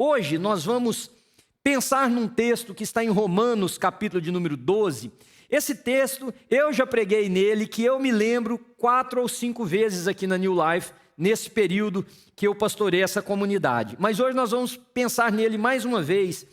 Hoje nós vamos pensar num texto que está em Romanos, capítulo de número 12. Esse texto, eu já preguei nele, que eu me lembro 4 ou 5 vezes aqui na New Life, nesse período que eu pastorei essa comunidade. Mas hoje nós vamos pensar nele mais uma vez,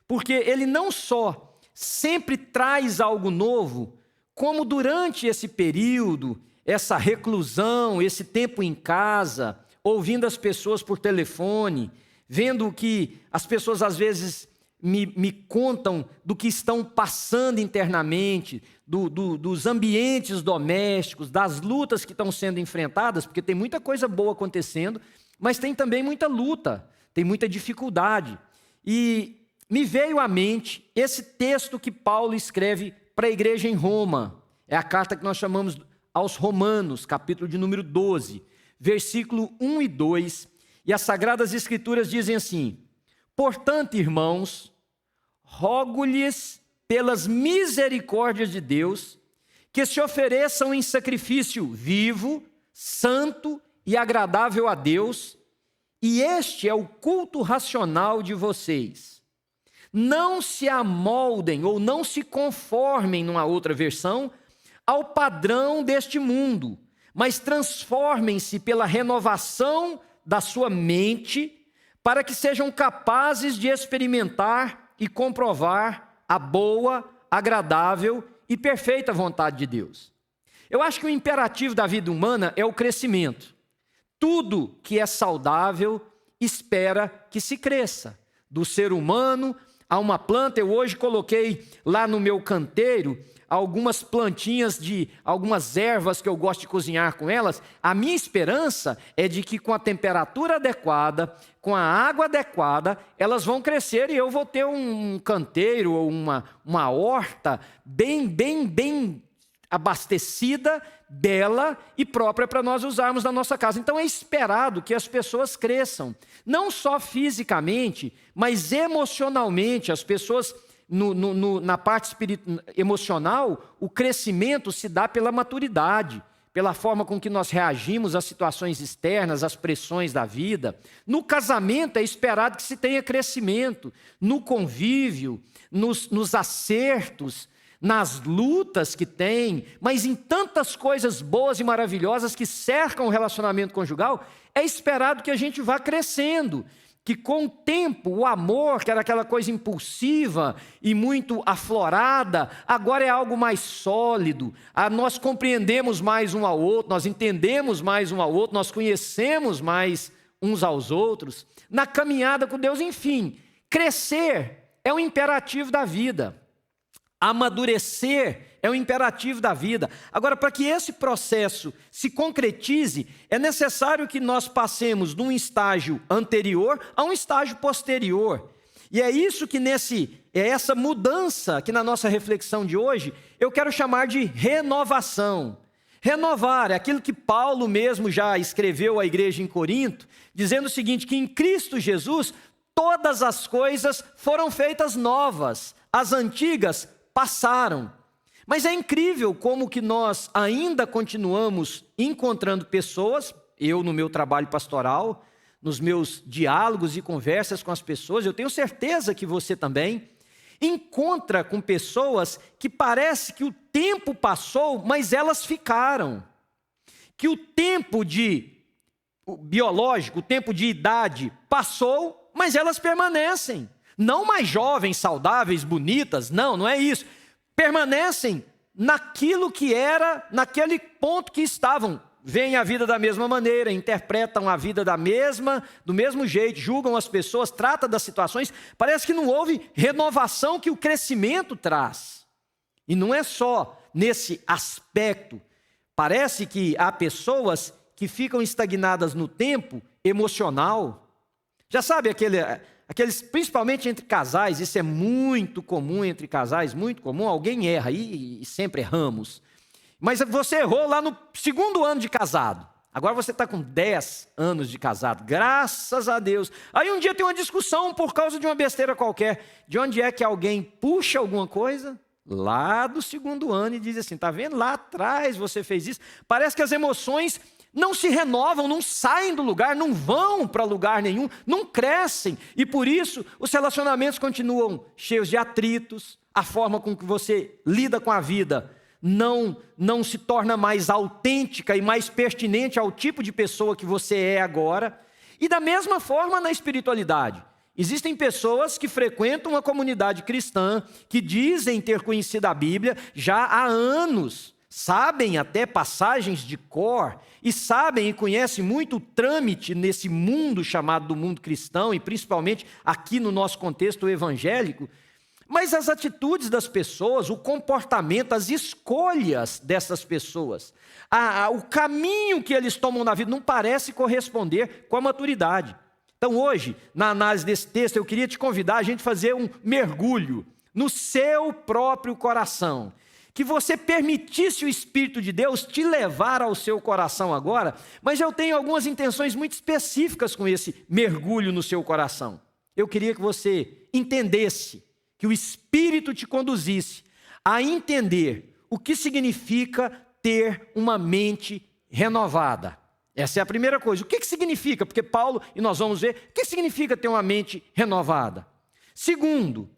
porque ele não só sempre traz algo novo, como durante esse período, essa reclusão, esse tempo em casa, ouvindo as pessoas por telefone, vendo que as pessoas às vezes me contam do que estão passando internamente, dos ambientes domésticos, das lutas que estão sendo enfrentadas, porque tem muita coisa boa acontecendo, mas tem também muita luta, tem muita dificuldade. E me veio à mente esse texto que Paulo escreve para a igreja em Roma. É a carta que nós chamamos aos Romanos, capítulo de número 12, versículo 1 e 2. E as Sagradas Escrituras dizem assim: portanto, irmãos, rogo-lhes pelas misericórdias de Deus, que se ofereçam em sacrifício vivo, santo e agradável a Deus, e este é o culto racional de vocês. Não se amoldem ou não se conformem, numa outra versão, ao padrão deste mundo, mas transformem-se pela renovação da sua mente, para que sejam capazes de experimentar e comprovar a boa, agradável e perfeita vontade de Deus. Eu acho que o imperativo da vida humana é o crescimento. Tudo que é saudável espera que se cresça. Do ser humano a uma planta, eu hoje coloquei lá no meu canteiro algumas plantinhas de algumas ervas que eu gosto de cozinhar com elas. A minha esperança é de que com a temperatura adequada, com a água adequada, elas vão crescer e eu vou ter um canteiro ou uma horta bem abastecida, bela e própria para nós usarmos na nossa casa. Então é esperado que as pessoas cresçam, não só fisicamente, mas emocionalmente. As pessoas na parte emocional, o crescimento se dá pela maturidade, pela forma com que nós reagimos às situações externas, às pressões da vida. No casamento é esperado que se tenha crescimento, no convívio, nos acertos, nas lutas que tem, mas em tantas coisas boas e maravilhosas que cercam o relacionamento conjugal, é esperado que a gente vá crescendo. Que com o tempo, o amor, que era aquela coisa impulsiva e muito aflorada, agora é algo mais sólido. Nós compreendemos mais um ao outro, nós entendemos mais um ao outro, nós conhecemos mais uns aos outros. Na caminhada com Deus, enfim, crescer é um imperativo da vida. Amadurecer é um imperativo da vida. Agora, para que esse processo se concretize, é necessário que nós passemos de um estágio anterior a um estágio posterior. E é isso que é essa mudança que na nossa reflexão de hoje, eu quero chamar de renovação. Renovar é aquilo que Paulo mesmo já escreveu à igreja em Corinto, dizendo o seguinte, que em Cristo Jesus todas as coisas foram feitas novas, as antigas passaram. Mas é incrível como que nós ainda continuamos encontrando pessoas, eu no meu trabalho pastoral, nos meus diálogos e conversas com as pessoas, eu tenho certeza que você também, encontra com pessoas que parece que o tempo passou, mas elas ficaram. Que o tempo biológico, o tempo de idade passou, mas elas permanecem. Não mais jovens, saudáveis, bonitas, não é isso. Permanecem naquilo que era, naquele ponto que estavam. Veem a vida da mesma maneira, interpretam a vida do mesmo jeito, julgam as pessoas, tratam das situações. Parece que não houve renovação que o crescimento traz. E não é só nesse aspecto. Parece que há pessoas que ficam estagnadas no tempo emocional. Já sabe aqueles, principalmente entre casais, isso é muito comum entre casais, muito comum, alguém erra, e sempre erramos. Mas você errou lá no 2º ano de casado, agora você está com 10 anos de casado, graças a Deus. Aí um dia tem uma discussão por causa de uma besteira qualquer, de onde é que alguém puxa alguma coisa? Lá do 2º ano e diz assim, está vendo? Lá atrás você fez isso. Parece que as emoções não se renovam, não saem do lugar, não vão para lugar nenhum, não crescem. E por isso os relacionamentos continuam cheios de atritos, a forma com que você lida com a vida não se torna mais autêntica e mais pertinente ao tipo de pessoa que você é agora. E da mesma forma na espiritualidade. Existem pessoas que frequentam uma comunidade cristã, que dizem ter conhecido a Bíblia já há anos, sabem até passagens de cor, e sabem e conhecem muito o trâmite nesse mundo chamado do mundo cristão, e principalmente aqui no nosso contexto evangélico, mas as atitudes das pessoas, o comportamento, as escolhas dessas pessoas, o caminho que eles tomam na vida não parece corresponder com a maturidade. Então hoje, na análise desse texto, eu queria te convidar a gente fazer um mergulho no seu próprio coração. Que você permitisse o Espírito de Deus te levar ao seu coração agora, mas eu tenho algumas intenções muito específicas com esse mergulho no seu coração. Eu queria que você entendesse, que o Espírito te conduzisse a entender o que significa ter uma mente renovada. Essa é a primeira coisa. O que significa? Porque Paulo, e nós vamos ver, o que significa ter uma mente renovada? Segundo,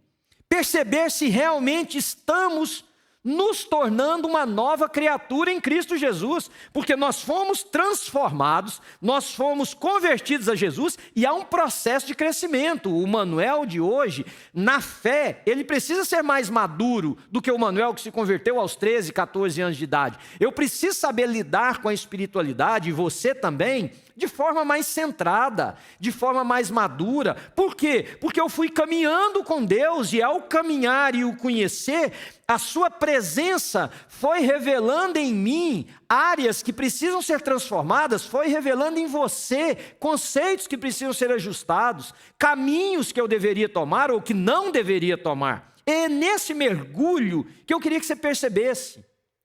perceber se realmente estamos nos tornando uma nova criatura em Cristo Jesus, porque nós fomos transformados, nós fomos convertidos a Jesus e há um processo de crescimento. O Manuel de hoje, na fé, ele precisa ser mais maduro do que o Manuel que se converteu aos 13, 14 anos de idade. Eu preciso saber lidar com a espiritualidade, e você também, de forma mais centrada, de forma mais madura. Por quê? Porque eu fui caminhando com Deus, e ao caminhar e o conhecer, a sua presença foi revelando em mim áreas que precisam ser transformadas, foi revelando em você conceitos que precisam ser ajustados, caminhos que eu deveria tomar ou que não deveria tomar. É nesse mergulho que eu queria que você percebesse.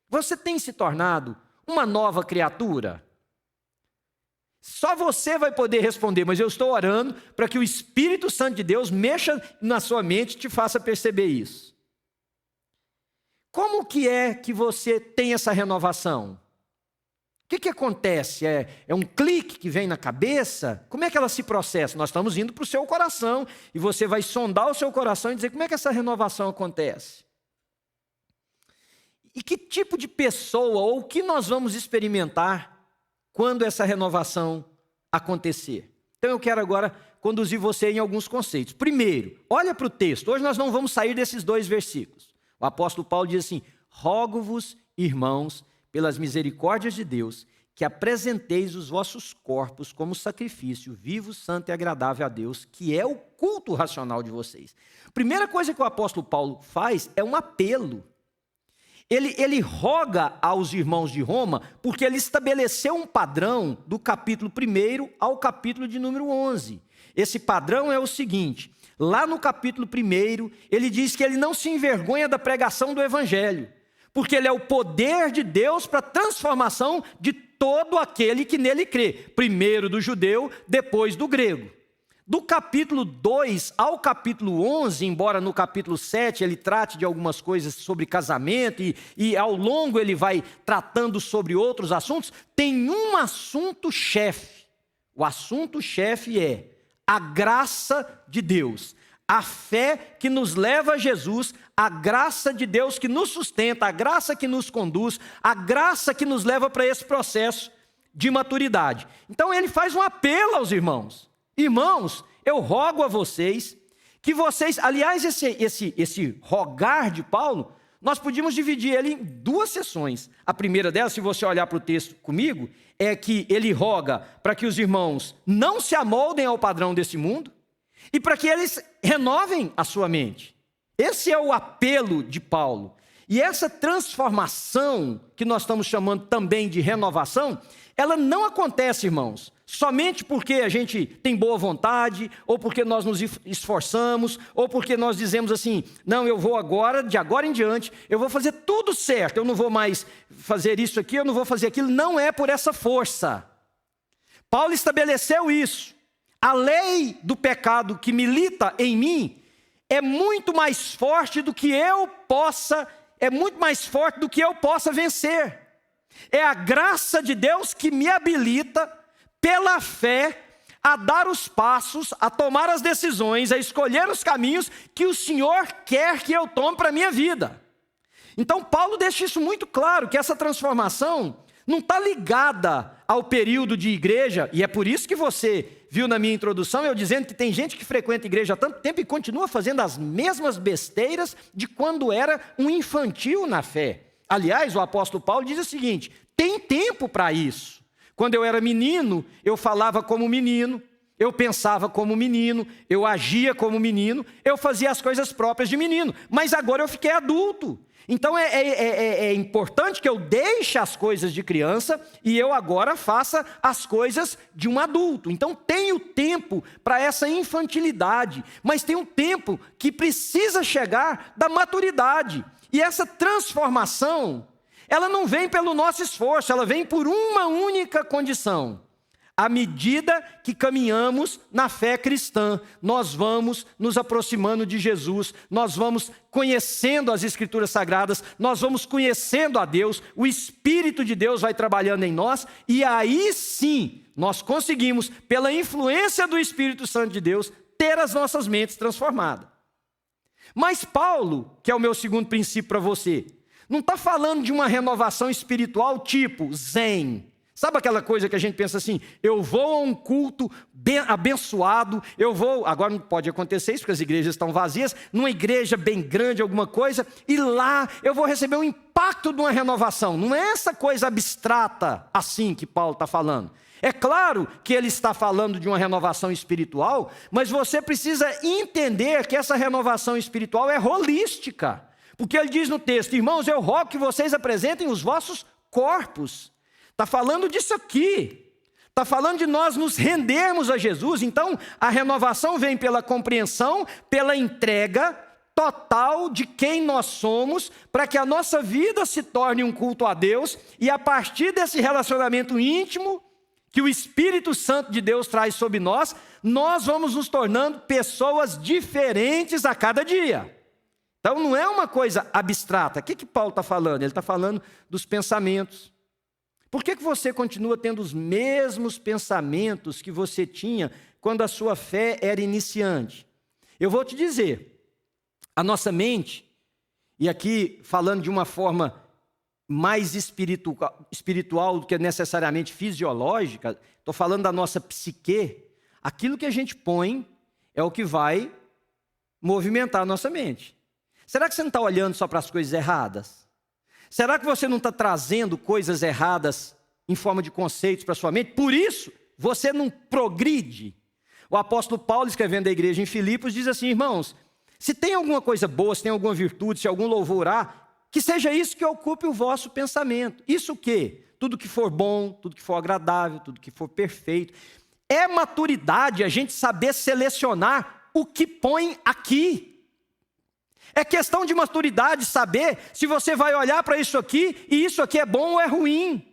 Você tem se tornado uma nova criatura? Só você vai poder responder, mas eu estou orando para que o Espírito Santo de Deus mexa na sua mente e te faça perceber isso. Como que é que você tem essa renovação? O que acontece? É um clique que vem na cabeça? Como é que ela se processa? Nós estamos indo para o seu coração, e você vai sondar o seu coração e dizer como é que essa renovação acontece. E que tipo de pessoa, ou o que nós vamos experimentar quando essa renovação acontecer? Então eu quero agora conduzir você em alguns conceitos. Primeiro, olha para o texto. Hoje nós não vamos sair desses 2 versículos. O apóstolo Paulo diz assim: rogo-vos, irmãos, pelas misericórdias de Deus, que apresenteis os vossos corpos como sacrifício vivo, santo e agradável a Deus, que é o culto racional de vocês. Primeira coisa que o apóstolo Paulo faz é um apelo. Ele roga aos irmãos de Roma, porque ele estabeleceu um padrão do capítulo 1 ao capítulo de número 11. Esse padrão é o seguinte: lá no capítulo 1, ele diz que ele não se envergonha da pregação do evangelho, porque ele é o poder de Deus para a transformação de todo aquele que nele crê, primeiro do judeu, depois do grego. Do capítulo 2 ao capítulo 11, embora no capítulo 7 ele trate de algumas coisas sobre casamento e ao longo ele vai tratando sobre outros assuntos, tem um assunto-chefe. O assunto-chefe é a graça de Deus, a fé que nos leva a Jesus, a graça de Deus que nos sustenta, a graça que nos conduz, a graça que nos leva para esse processo de maturidade. Então ele faz um apelo aos irmãos. Irmãos, eu rogo a vocês que vocês... Aliás, esse rogar de Paulo, nós podíamos dividir ele em 2 sessões. A primeira delas, se você olhar para o texto comigo, é que ele roga para que os irmãos não se amoldem ao padrão desse mundo e para que eles renovem a sua mente. Esse é o apelo de Paulo. E essa transformação, que nós estamos chamando também de renovação, ela não acontece, irmãos, somente porque a gente tem boa vontade, ou porque nós nos esforçamos, ou porque nós dizemos assim: não, eu vou agora, de agora em diante, eu vou fazer tudo certo, eu não vou mais fazer isso aqui, eu não vou fazer aquilo. Não é por essa força. Paulo estabeleceu isso. A lei do pecado que milita em mim é muito mais forte do que eu possa vencer. É a graça de Deus que me habilita, pela fé, a dar os passos, a tomar as decisões, a escolher os caminhos que o Senhor quer que eu tome para a minha vida. Então Paulo deixa isso muito claro, que essa transformação não está ligada ao período de igreja, e é por isso que você viu na minha introdução eu dizendo que tem gente que frequenta a igreja há tanto tempo e continua fazendo as mesmas besteiras de quando era um infantil na fé. Aliás, o apóstolo Paulo diz o seguinte: tem tempo para isso. Quando eu era menino, eu falava como menino, eu pensava como menino, eu agia como menino, eu fazia as coisas próprias de menino, mas agora eu fiquei adulto. Então é importante que eu deixe as coisas de criança e eu agora faça as coisas de um adulto. Então tem o tempo para essa infantilidade, mas tem um tempo que precisa chegar da maturidade. E essa transformação, ela não vem pelo nosso esforço, ela vem por uma única condição. À medida que caminhamos na fé cristã, nós vamos nos aproximando de Jesus, nós vamos conhecendo as Escrituras Sagradas, nós vamos conhecendo a Deus, o Espírito de Deus vai trabalhando em nós, e aí sim, nós conseguimos, pela influência do Espírito Santo de Deus, ter as nossas mentes transformadas. Mas Paulo, que é o meu segundo princípio para você, não está falando de uma renovação espiritual tipo zen. Sabe aquela coisa que a gente pensa assim, eu vou a um culto bem abençoado, eu vou, agora não pode acontecer isso porque as igrejas estão vazias, numa igreja bem grande, alguma coisa, e lá eu vou receber um impacto de uma renovação. Não é essa coisa abstrata assim que Paulo está falando. É claro que ele está falando de uma renovação espiritual, mas você precisa entender que essa renovação espiritual é holística. Porque ele diz no texto, irmãos, eu rogo que vocês apresentem os vossos corpos. Está falando disso aqui. Está falando de nós nos rendermos a Jesus. Então, a renovação vem pela compreensão, pela entrega total de quem nós somos, para que a nossa vida se torne um culto a Deus, e a partir desse relacionamento íntimo, que o Espírito Santo de Deus traz sobre nós, nós vamos nos tornando pessoas diferentes a cada dia. Então, não é uma coisa abstrata. O que Paulo está falando? Ele está falando dos pensamentos. Por que você continua tendo os mesmos pensamentos que você tinha quando a sua fé era iniciante? Eu vou te dizer, a nossa mente, e aqui falando de uma forma mais espiritual do que necessariamente fisiológica, estou falando da nossa psique, aquilo que a gente põe é o que vai movimentar a nossa mente. Será que você não está olhando só para as coisas erradas? Será que você não está trazendo coisas erradas em forma de conceitos para a sua mente? Por isso, você não progride. O apóstolo Paulo, escrevendo à igreja em Filipos, diz assim, irmãos, se tem alguma coisa boa, se tem alguma virtude, se algum louvor há, que seja isso que ocupe o vosso pensamento. Isso o quê? Tudo que for bom, tudo que for agradável, tudo que for perfeito. É maturidade a gente saber selecionar o que põe aqui. É questão de maturidade saber se você vai olhar para isso aqui e isso aqui é bom ou é ruim.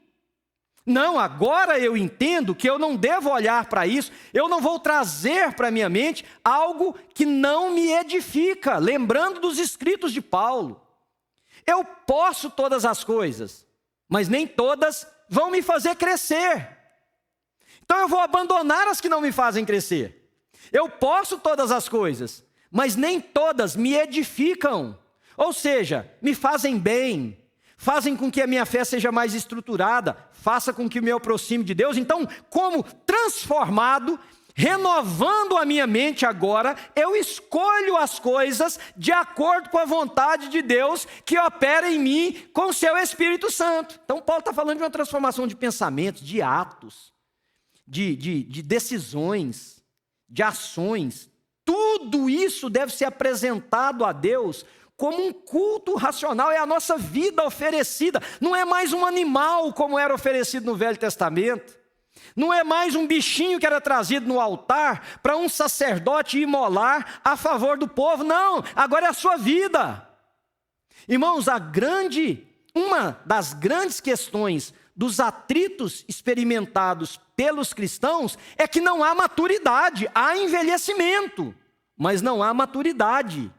Não, agora eu entendo que eu não devo olhar para isso, eu não vou trazer para a minha mente algo que não me edifica, lembrando dos escritos de Paulo. Eu posso todas as coisas, mas nem todas vão me fazer crescer. Então eu vou abandonar as que não me fazem crescer. Eu posso todas as coisas, mas nem todas me edificam, ou seja, me fazem bem, fazem com que a minha fé seja mais estruturada, faça com que me aproxime de Deus. Então, como transformado, renovando a minha mente agora, eu escolho as coisas de acordo com a vontade de Deus que opera em mim com o seu Espírito Santo. Então, Paulo está falando de uma transformação de pensamentos, de atos, de decisões, de ações. Tudo isso deve ser apresentado a Deus como um culto racional, é a nossa vida oferecida. Não é mais um animal como era oferecido no Velho Testamento. Não é mais um bichinho que era trazido no altar para um sacerdote imolar a favor do povo. Não, agora é a sua vida. Irmãos, uma das grandes questões dos atritos experimentados pelos cristãos é que não há maturidade, há envelhecimento, mas não há maturidade.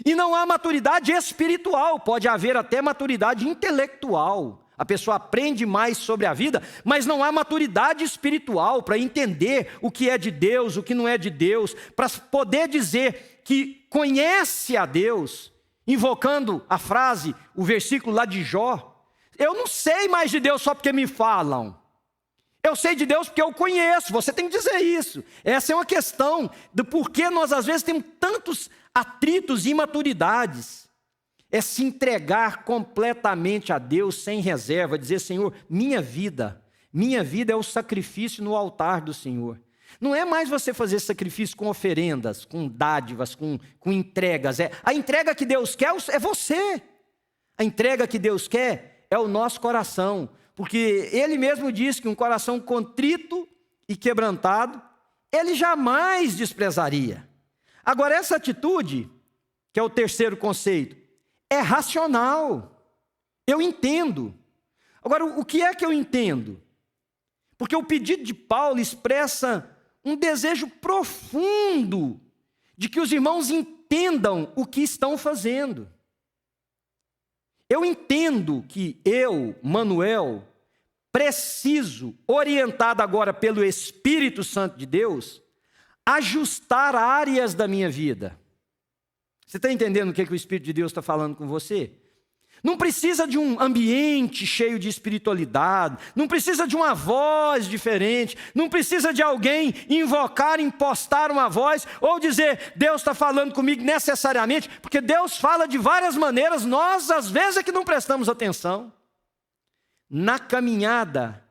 E não há maturidade espiritual, pode haver até maturidade intelectual. a pessoa aprende mais sobre a vida, mas não há maturidade espiritual para entender o que é de Deus, o que não é de Deus, para poder dizer que conhece a Deus, invocando a frase, o versículo lá de Jó. Eu não sei mais de Deus só porque me falam. Eu sei de Deus porque eu conheço. Você tem que dizer isso. Essa é uma questão do porquê nós às vezes temos tantos atritos e imaturidades. É se entregar completamente a Deus sem reserva, dizer: Senhor, minha vida é o sacrifício no altar do Senhor. Não é mais você fazer sacrifício com oferendas, com dádivas, com entregas. A entrega que Deus quer é você. A entrega que Deus quer é o nosso coração. Porque Ele mesmo diz que um coração contrito e quebrantado, Ele jamais desprezaria. Agora, essa atitude, que é o terceiro conceito, é racional. Eu entendo. Agora, o que é que eu entendo? Porque o pedido de Paulo expressa um desejo profundo de que os irmãos entendam o que estão fazendo. Eu entendo que eu, Manuel, preciso, orientado agora pelo Espírito Santo de Deus, ajustar áreas da minha vida. Você está entendendo o que o Espírito de Deus está falando com você? Não precisa de um ambiente cheio de espiritualidade, não precisa de uma voz diferente, não precisa de alguém invocar, impostar uma voz, ou dizer: Deus está falando comigo necessariamente, porque Deus fala de várias maneiras, nós às vezes é que não prestamos atenção. Na caminhada,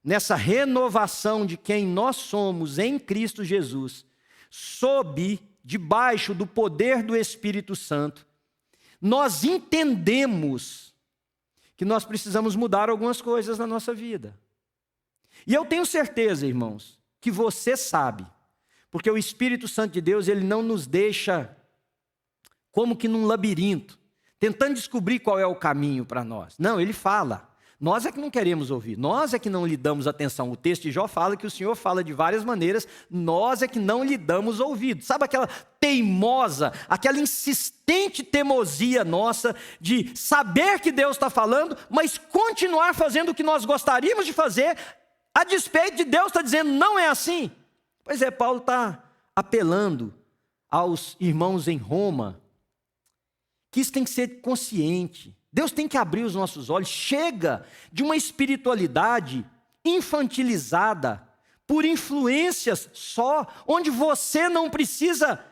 nessa renovação de quem nós somos em Cristo Jesus, debaixo do poder do Espírito Santo, nós entendemos que nós precisamos mudar algumas coisas na nossa vida. E eu tenho certeza, irmãos, que você sabe, porque o Espírito Santo de Deus, ele não nos deixa como que num labirinto, tentando descobrir qual é o caminho para nós. Não, ele fala. Nós é que não queremos ouvir, nós é que não lhe damos atenção. O texto de Jó fala que o Senhor fala de várias maneiras, nós é que não lhe damos ouvido. Sabe aquela teimosa, aquela insistente teimosia nossa de saber que Deus está falando, mas continuar fazendo o que nós gostaríamos de fazer, a despeito de Deus estar dizendo: não é assim. Pois é, Paulo está apelando aos irmãos em Roma, que isso tem que ser consciente. Deus tem que abrir os nossos olhos. Chega de uma espiritualidade infantilizada por influências só, onde você não precisa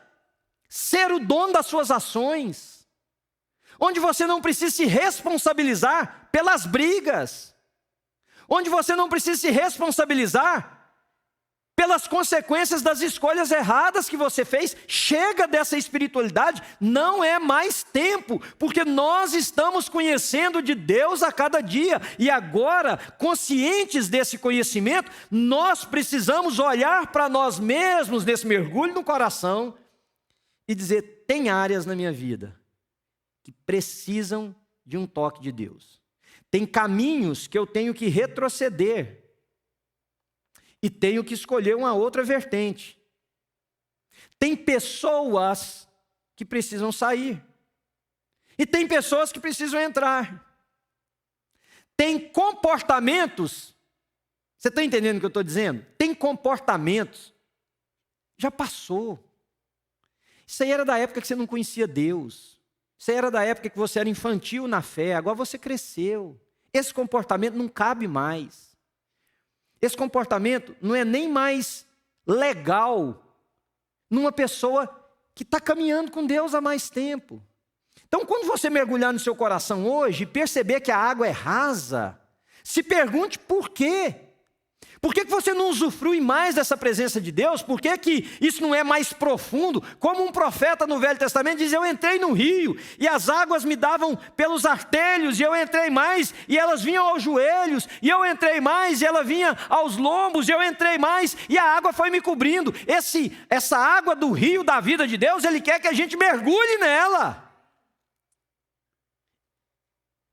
ser o dono das suas ações, onde você não precisa se responsabilizar pelas brigas, onde você não precisa se responsabilizar pelas consequências das escolhas erradas que você fez. Chega dessa espiritualidade, não é mais tempo, porque nós estamos conhecendo de Deus a cada dia, e agora, conscientes desse conhecimento, nós precisamos olhar para nós mesmos nesse mergulho no coração e dizer: tem áreas na minha vida que precisam de um toque de Deus, tem caminhos que eu tenho que retroceder, e tenho que escolher uma outra vertente. Tem pessoas que precisam sair. E tem pessoas que precisam entrar. Tem comportamentos. Você está entendendo o que eu estou dizendo? Tem comportamentos. Já passou. Isso aí era da época que você não conhecia Deus. Isso aí era da época que você era infantil na fé. Agora você cresceu. Esse comportamento não cabe mais. Esse comportamento não é nem mais legal numa pessoa que está caminhando com Deus há mais tempo. Então, quando você mergulhar no seu coração hoje e perceber que a água é rasa, se pergunte por quê. Por que você não usufrui mais dessa presença de Deus? Por que isso não é mais profundo? Como um profeta no Velho Testamento diz: eu entrei no rio e as águas me davam pelos artelhos, e eu entrei mais e elas vinham aos joelhos, e eu entrei mais e ela vinha aos lombos, e eu entrei mais e a água foi me cobrindo. Essa água do rio da vida de Deus, Ele quer que a gente mergulhe nela.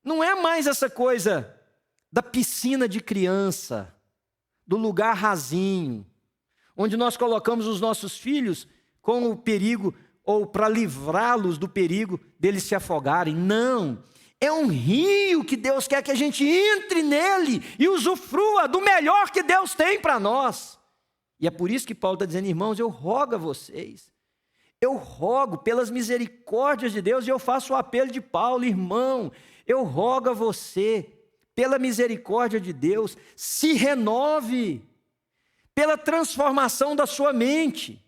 Não é mais essa coisa da piscina de criança, do lugar rasinho, onde nós colocamos os nossos filhos com o perigo, ou para livrá-los do perigo deles se afogarem. Não, É um rio que Deus quer que a gente entre nele e usufrua do melhor que Deus tem para nós. E é por isso que Paulo está dizendo, irmãos, eu rogo a vocês, eu rogo pelas misericórdias de Deus, e eu faço o apelo de Paulo, irmão, eu rogo a você, pela misericórdia de Deus, se renove pela transformação da sua mente.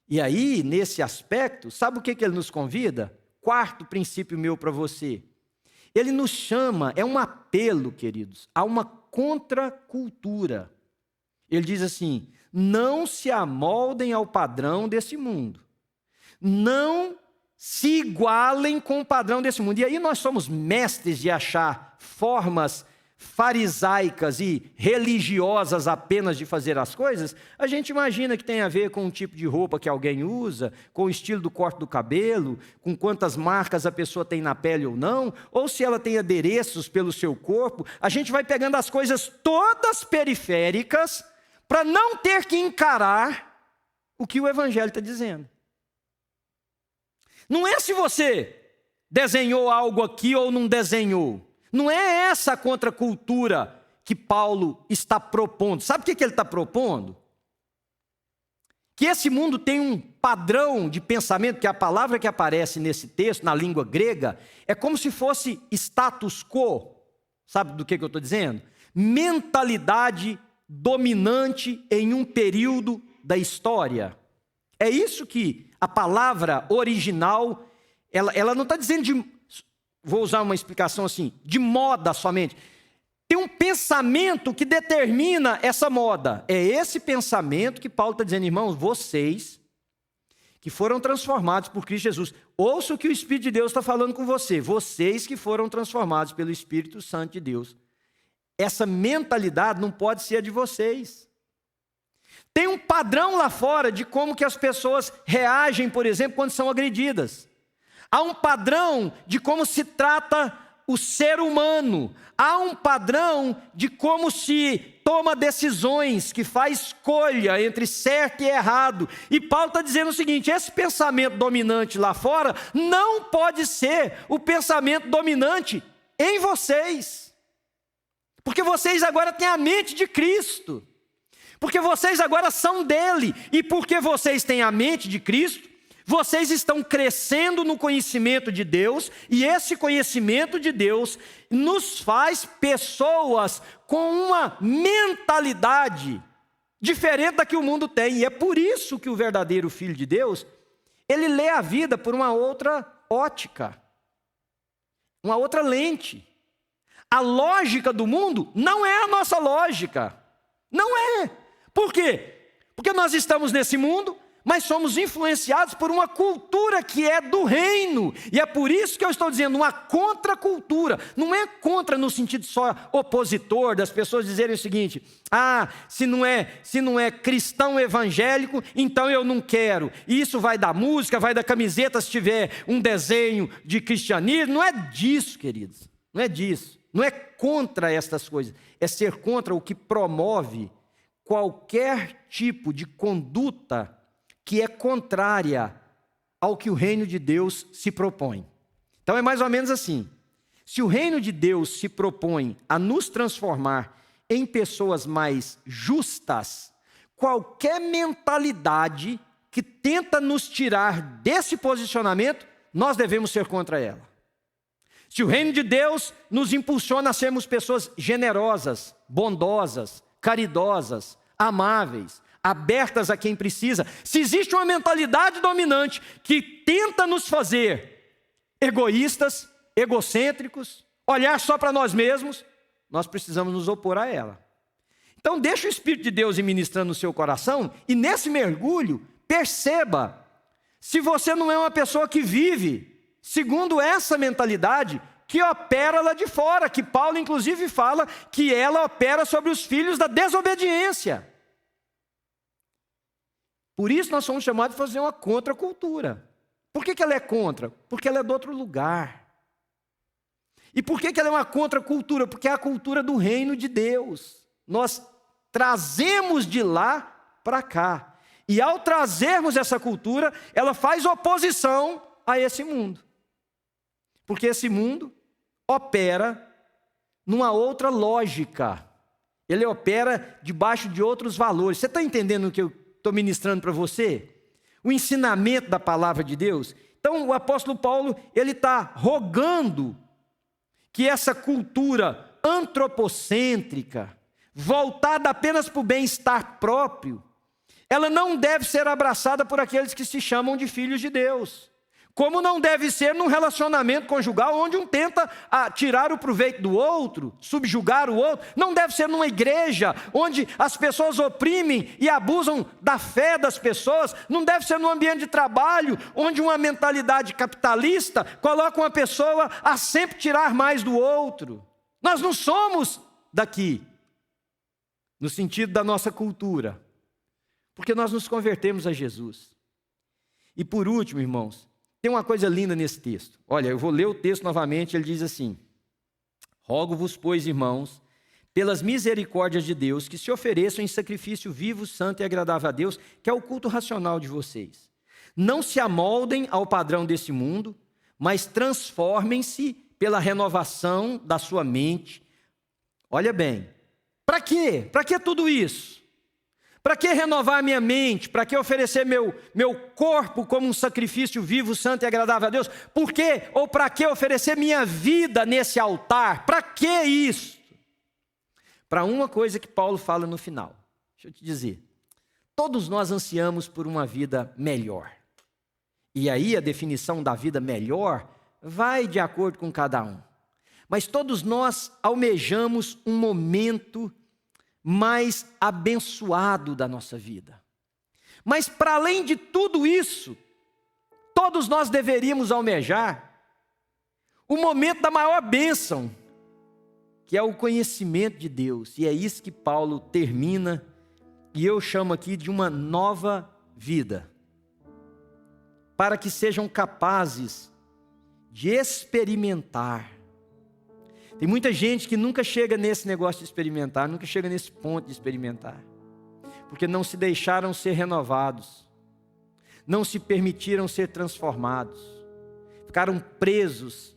E aí, nesse aspecto, sabe o que ele nos convida? Quarto princípio meu para você. Ele nos chama, é um apelo, queridos, a uma contracultura. Ele diz assim, não se amoldem ao padrão desse mundo. Não se igualem com o padrão desse mundo. E aí nós somos mestres de achar formas farisaicas e religiosas apenas de fazer as coisas. A gente imagina que tem a ver com o tipo de roupa que alguém usa, com o estilo do corte do cabelo, com quantas marcas a pessoa tem na pele ou não, ou se ela tem adereços pelo seu corpo. A gente vai pegando as coisas todas periféricas para não ter que encarar o que o Evangelho está dizendo. Não é se você desenhou algo aqui ou não desenhou. Não é essa a contracultura que Paulo está propondo. Sabe o que ele está propondo? Que esse mundo tem um padrão de pensamento, que a palavra que aparece nesse texto, na língua grega, é como se fosse status quo. Sabe do que eu estou dizendo? Mentalidade dominante em um período da história. É isso que a palavra original, ela não está dizendo de... Vou usar uma explicação assim, de moda somente. Tem um pensamento que determina essa moda. É esse pensamento que Paulo está dizendo, irmãos, vocês que foram transformados por Cristo Jesus. Ouça o que o Espírito de Deus está falando com você. Vocês que foram transformados pelo Espírito Santo de Deus. Essa mentalidade não pode ser a de vocês. Tem um padrão lá fora de como que as pessoas reagem, por exemplo, quando são agredidas. Há um padrão de como se trata o ser humano. Há um padrão de como se toma decisões, que faz escolha entre certo e errado. E Paulo está dizendo o seguinte, esse pensamento dominante lá fora não pode ser o pensamento dominante em vocês. Porque vocês agora têm a mente de Cristo. Porque vocês agora são dele. E porque vocês têm a mente de Cristo, vocês estão crescendo no conhecimento de Deus, e esse conhecimento de Deus nos faz pessoas com uma mentalidade diferente da que o mundo tem. E é por isso que o verdadeiro Filho de Deus, ele lê a vida por uma outra ótica, uma outra lente. A lógica do mundo não é a nossa lógica. Não é. Por quê? Porque nós estamos nesse mundo, mas somos influenciados por uma cultura que é do reino. E é por isso que eu estou dizendo uma contracultura. Não é contra no sentido só opositor, das pessoas dizerem o seguinte, se não é cristão evangélico, então eu não quero. E isso vai da música, vai da camiseta se tiver um desenho de cristianismo. Não é disso, queridos. Não é disso. Não é contra estas coisas. É ser contra o que promove qualquer tipo de conduta que é contrária ao que o reino de Deus se propõe. Então é mais ou menos assim. Se o reino de Deus se propõe a nos transformar em pessoas mais justas, qualquer mentalidade que tenta nos tirar desse posicionamento, nós devemos ser contra ela. Se o reino de Deus nos impulsiona a sermos pessoas generosas, bondosas, caridosas, amáveis, abertas a quem precisa, se existe uma mentalidade dominante que tenta nos fazer egoístas, egocêntricos, olhar só para nós mesmos, nós precisamos nos opor a ela. Então deixa o Espírito de Deus ir ministrando no seu coração e nesse mergulho, perceba se você não é uma pessoa que vive segundo essa mentalidade que opera lá de fora, que Paulo inclusive fala que ela opera sobre os filhos da desobediência. Por isso nós somos chamados a fazer uma contracultura. Por que ela é contra? Porque ela é de outro lugar. E por que ela é uma contracultura? Porque é a cultura do reino de Deus. Nós trazemos de lá para cá. E ao trazermos essa cultura, ela faz oposição a esse mundo. Porque esse mundo opera numa outra lógica. Ele opera debaixo de outros valores. Você está entendendo o que eu estou ministrando para você? O ensinamento da palavra de Deus. Então o apóstolo Paulo, ele está rogando que essa cultura antropocêntrica, voltada apenas para o bem-estar próprio, ela não deve ser abraçada por aqueles que se chamam de filhos de Deus. Como não deve ser num relacionamento conjugal, onde um tenta tirar o proveito do outro, subjugar o outro. Não deve ser numa igreja, onde as pessoas oprimem e abusam da fé das pessoas. Não deve ser num ambiente de trabalho, onde uma mentalidade capitalista coloca uma pessoa a sempre tirar mais do outro. Nós não somos daqui, no sentido da nossa cultura, porque nós nos convertemos a Jesus. E por último, irmãos, tem uma coisa linda nesse texto. Olha, eu vou ler o texto novamente, ele diz assim: rogo-vos, pois, irmãos, pelas misericórdias de Deus, que se ofereçam em sacrifício vivo, santo e agradável a Deus, que é o culto racional de vocês. Não se amoldem ao padrão desse mundo, mas transformem-se pela renovação da sua mente. Olha bem, para quê? Para que tudo isso? Para que renovar a minha mente? Para que oferecer meu corpo como um sacrifício vivo, santo e agradável a Deus? Por quê? Ou para que oferecer minha vida nesse altar? Para que isso? Para uma coisa que Paulo fala no final. Deixa eu te dizer. Todos nós ansiamos por uma vida melhor. E aí a definição da vida melhor vai de acordo com cada um. Mas todos nós almejamos um momento mais abençoado da nossa vida. Mas para além de tudo isso, todos nós deveríamos almejar o momento da maior bênção, que é o conhecimento de Deus. E é isso que Paulo termina, e eu chamo aqui de uma nova vida, para que sejam capazes de experimentar. Tem muita gente que nunca chega nesse negócio de experimentar, nunca chega nesse ponto de experimentar, porque não se deixaram ser renovados, não se permitiram ser transformados, ficaram presos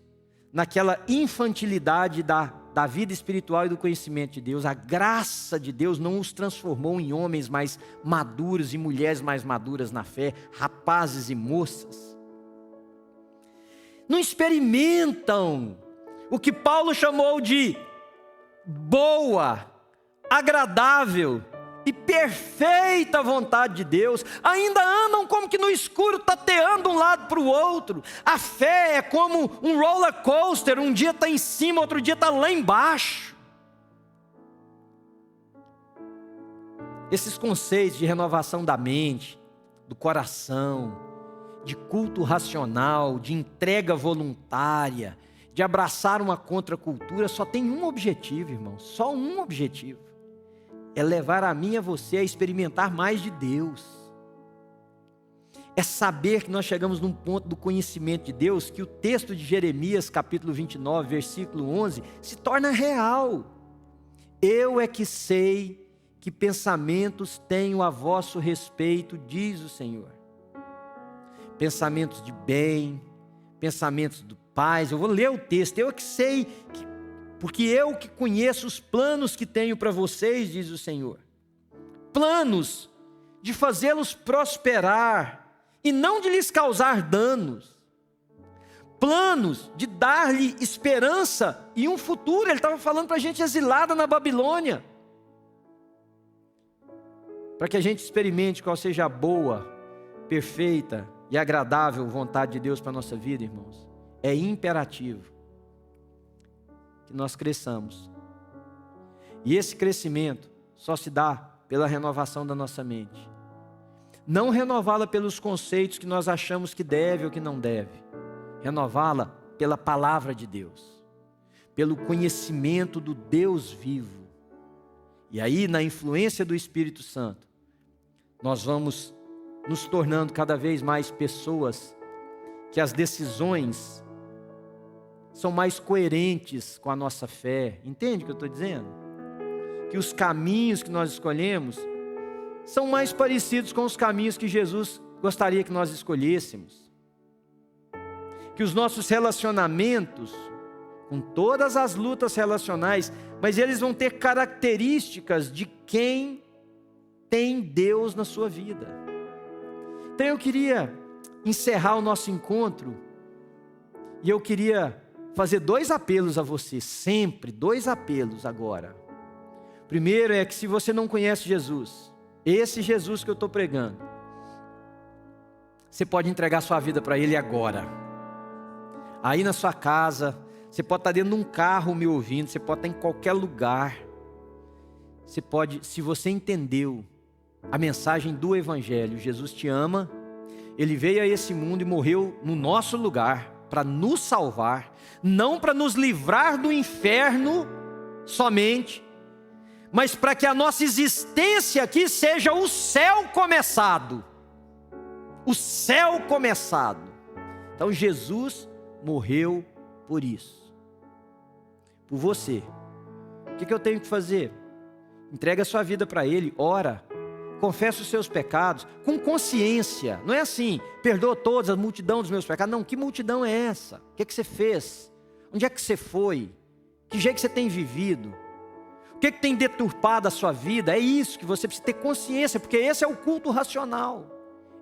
naquela infantilidade da vida espiritual e do conhecimento de Deus. A graça de Deus não os transformou em homens mais maduros e mulheres mais maduras na fé, rapazes e moças. Não experimentam o que Paulo chamou de boa, agradável e perfeita vontade de Deus. Ainda andam como que no escuro, tateando um lado para o outro. A fé é como um roller coaster, um dia está em cima, outro dia está lá embaixo. Esses conceitos de renovação da mente, do coração, de culto racional, de entrega voluntária, de abraçar uma contracultura, só tem um objetivo, irmão, só um objetivo: é levar a mim e a você a experimentar mais de Deus. É saber que nós chegamos num ponto do conhecimento de Deus, que o texto de Jeremias, capítulo 29, versículo 11, se torna real. Eu é que sei que pensamentos tenho a vosso respeito, diz o Senhor. Pensamentos de bem, pensamentos do paz. Eu vou ler o texto. Eu que sei, porque eu que conheço os planos que tenho para vocês, diz o Senhor. Planos de fazê-los prosperar e não de lhes causar danos. Planos de dar-lhe esperança e um futuro. Ele estava falando para a gente exilada na Babilônia, para que a gente experimente qual seja a boa, perfeita e agradável vontade de Deus para a nossa vida, irmãos. É imperativo que nós cresçamos. E esse crescimento só se dá pela renovação da nossa mente. Não renová-la pelos conceitos que nós achamos que deve ou que não deve. Renová-la pela palavra de Deus, pelo conhecimento do Deus vivo. E aí, na influência do Espírito Santo, nós vamos nos tornando cada vez mais pessoas que as decisões são mais coerentes com a nossa fé. Entende o que eu estou dizendo? Que os caminhos que nós escolhemos são mais parecidos com os caminhos que Jesus gostaria que nós escolhêssemos. Que os nossos relacionamentos com todas as lutas relacionais, mas eles vão ter características de quem tem Deus na sua vida. Então eu queria encerrar o nosso encontro, e eu queria fazer 2 apelos a você, sempre 2 apelos agora. Primeiro é que se você não conhece Jesus, esse Jesus que eu estou pregando, você pode entregar sua vida para Ele agora. Aí na sua casa, você pode estar dentro de um carro me ouvindo, você pode estar em qualquer lugar. Você pode, se você entendeu a mensagem do Evangelho, Jesus te ama, Ele veio a esse mundo e morreu no nosso lugar, para nos salvar, não para nos livrar do inferno somente, mas para que a nossa existência aqui seja o céu começado. O céu começado. Então Jesus morreu por isso. Por você. O que eu tenho que fazer? Entrega a sua vida para Ele, ora, confessa os seus pecados, com consciência. Não é assim, perdoa todos, a multidão dos meus pecados. Não, que multidão é essa? O que você fez? Onde é que você foi? Que jeito que você tem vivido? O que tem deturpado a sua vida? É isso que você precisa ter consciência, porque esse é o culto racional.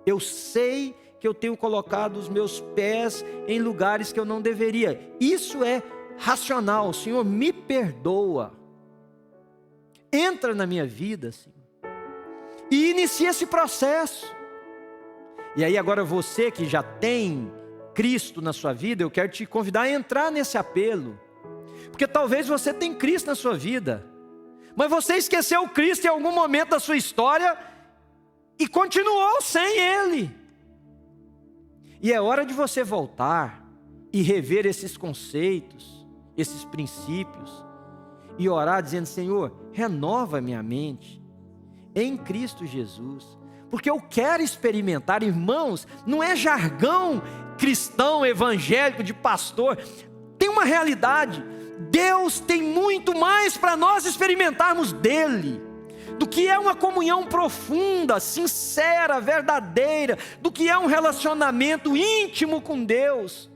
Eu sei que eu tenho colocado os meus pés em lugares que eu não deveria. Isso é racional. Senhor, me perdoa. Entra na minha vida, Senhor. E inicia esse processo. E aí agora você que já tem Cristo na sua vida, eu quero te convidar a entrar nesse apelo. Porque talvez você tenha Cristo na sua vida, mas você esqueceu Cristo em algum momento da sua história e continuou sem Ele. E é hora de você voltar e rever esses conceitos, esses princípios, e orar dizendo: Senhor, renova minha mente em Cristo Jesus, porque eu quero experimentar. Irmãos, não é jargão cristão, evangélico, de pastor. Tem uma realidade: Deus tem muito mais para nós experimentarmos dEle, do que é uma comunhão profunda, sincera, verdadeira, do que é um relacionamento íntimo com Deus.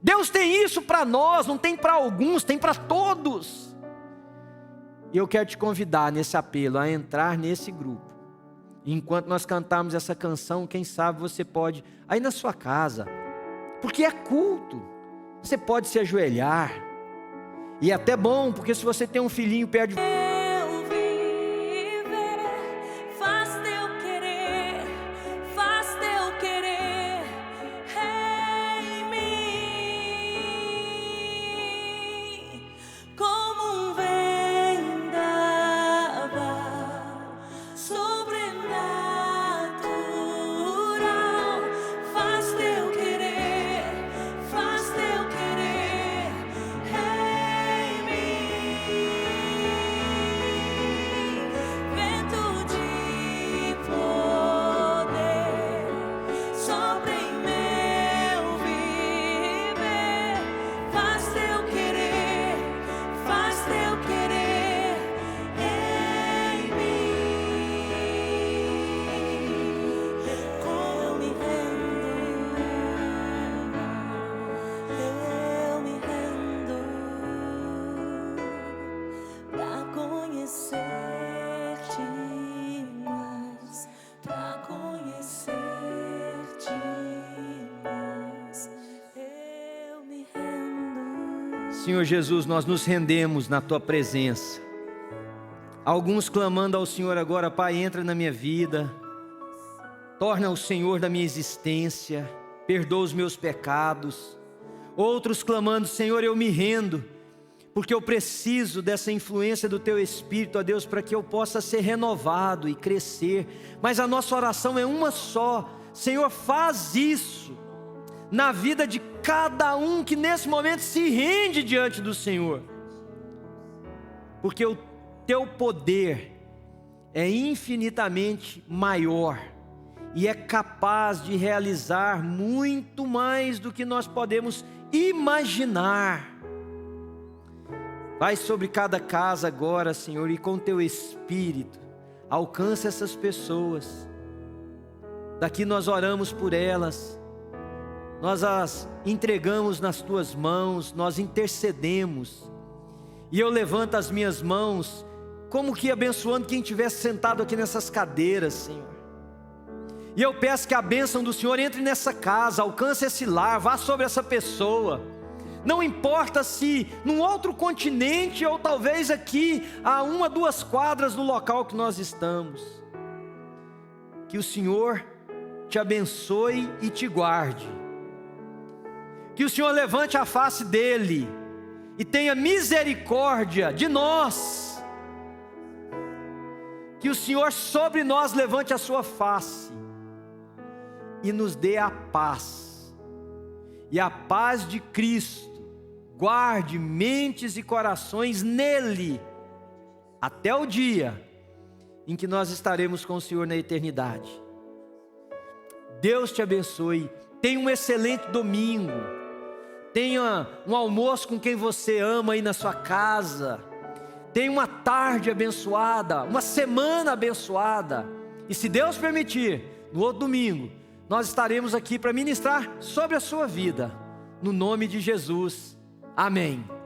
Deus tem isso para nós, não tem para alguns, tem para todos. E eu quero te convidar nesse apelo a entrar nesse grupo. E enquanto nós cantarmos essa canção, quem sabe você pode, aí na sua casa, porque é culto, você pode se ajoelhar. E é até bom, porque se você tem um filhinho perto de Senhor Jesus, nós nos rendemos na Tua presença. Alguns clamando ao Senhor agora: Pai, entra na minha vida, torna o Senhor da minha existência, perdoa os meus pecados. Outros clamando: Senhor, eu me rendo, porque eu preciso dessa influência do Teu Espírito, ó Deus, para que eu possa ser renovado e crescer. Mas a nossa oração é uma só: Senhor, faz isso na vida de cada um que nesse momento se rende diante do Senhor, porque o Teu poder é infinitamente maior e é capaz de realizar muito mais do que nós podemos imaginar. Vai sobre cada casa agora, Senhor, e com Teu Espírito alcança essas pessoas. Daqui nós oramos por elas, nós as entregamos nas tuas mãos, nós intercedemos. E eu levanto as minhas mãos, como que abençoando quem estivesse sentado aqui nessas cadeiras, Senhor. E eu peço que a bênção do Senhor entre nessa casa, alcance esse lar, vá sobre essa pessoa. Não importa se num outro continente ou talvez aqui a 1, 2 quadras do local que nós estamos. Que o Senhor te abençoe e te guarde. Que o Senhor levante a face dele e tenha misericórdia de nós. Que o Senhor sobre nós levante a sua face e nos dê a paz. E a paz de Cristo guarde mentes e corações nele, até o dia em que nós estaremos com o Senhor na eternidade. Deus te abençoe. Tenha um excelente domingo. Tenha um almoço com quem você ama aí na sua casa. Tenha uma tarde abençoada, uma semana abençoada. E se Deus permitir, no outro domingo, nós estaremos aqui para ministrar sobre a sua vida. No nome de Jesus. Amém.